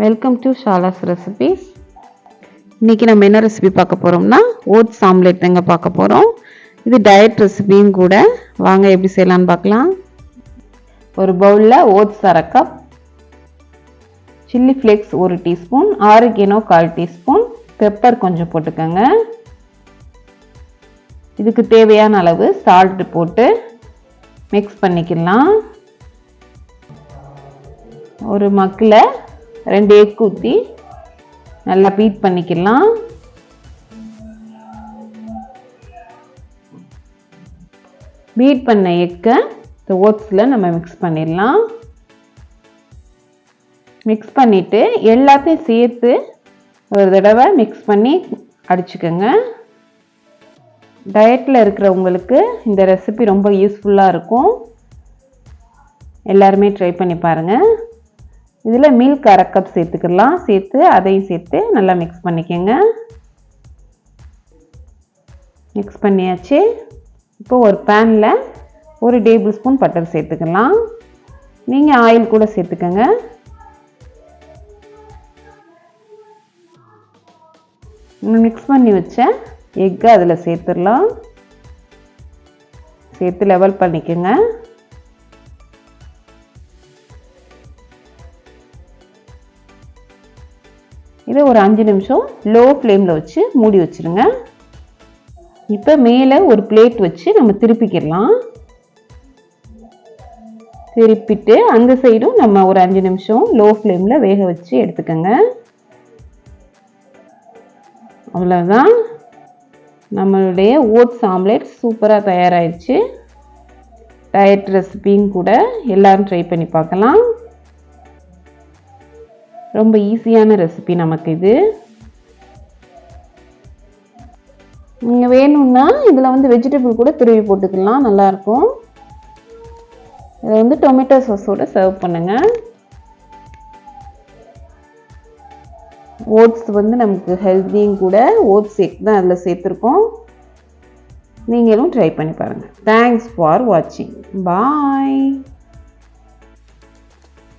Welcome to ஷாலாஸ் recipes. இன்றைக்கி நம்ம என்ன ரெசிபி பார்க்க போகிறோம்னா ஓட்ஸ் ஆம்லேட் தாங்க பார்க்க போகிறோம். இது டயட் ரெசிபியும் கூட. வாங்க எப்படி செய்யலான்னு பார்க்கலாம். ஒரு பவுலில் oats 1/2 cup, chilli flakes 1 teaspoon, oregano 1/4 teaspoon, pepper கொஞ்சம் போட்டுக்கோங்க. இதுக்கு தேவையான அளவு சால்ட் போட்டு மிக்ஸ் பண்ணிக்கலாம். ஒரு மக்கில் 2 எக் ஊற்றி நல்லா பீட் பண்ணிக்கலாம். பீட் பண்ண எக்கை இந்த ஓட்ஸில் நம்ம மிக்ஸ் பண்ணிடலாம். மிக்ஸ் பண்ணிவிட்டு எல்லாத்தையும் சேர்த்து ஒரு தடவை மிக்ஸ் பண்ணி அடிச்சுக்கோங்க. டயட்டில் இருக்கிறவங்களுக்கு இந்த ரெசிபி ரொம்ப யூஸ்ஃபுல்லாக இருக்கும். எல்லாருமே ட்ரை பண்ணி பாருங்கள். இதில் மில்க் 1/2 கப் சேர்த்துக்கலாம். அதையும் சேர்த்து நல்லா மிக்ஸ் பண்ணிக்கோங்க. மிக்ஸ் பண்ணியாச்சு. இப்போ ஒரு பேனில் 1 டேபிள் ஸ்பூன் பட்டர் சேர்த்துக்கலாம். நீங்கள் ஆயில் கூட சேர்த்துக்கோங்க. மிக்ஸ் பண்ணி வச்ச எக்கை அதில் சேர்த்துடலாம். சேர்த்து லெவல் பண்ணிக்கோங்க. இதை ஒரு 5 நிமிஷம் லோ ஃப்ளேமில் வச்சு மூடி வச்சுருங்க. இப்போ மேலே ஒரு பிளேட் வச்சு நம்ம திருப்பிக்கிடலாம். திருப்பிட்டு அந்த சைடும் நம்ம ஒரு 5 நிமிஷம் லோ ஃப்ளேமில் வேக வச்சு எடுத்துக்கோங்க. அவ்வளோதான், நம்மளுடைய ஓட்ஸ் ஆம்லேட் சூப்பராக தயாராகிடுச்சு. டயட் ரெசிபியும் கூட. எல்லோரும் ட்ரை பண்ணி பார்க்கலாம். ரொம்ப ஈஸியான ரெசிபி நமக்கு இது. நீங்கள் வேணும்னா இதில் வெஜிடபிள் கூட துருவி போட்டுக்கலாம், நல்லாயிருக்கும். இதை டொமேட்டோ சாஸோடு சர்வ் பண்ணுங்கள். ஓட்ஸ் நமக்கு ஹெல்த்தியும் கூட. ஓட்ஸ் எக் தான் அதில் சேர்த்துருக்கோம். நீங்களும் ட்ரை பண்ணி பாருங்கள். தேங்க்ஸ் ஃபார் வாட்சிங். பாய்.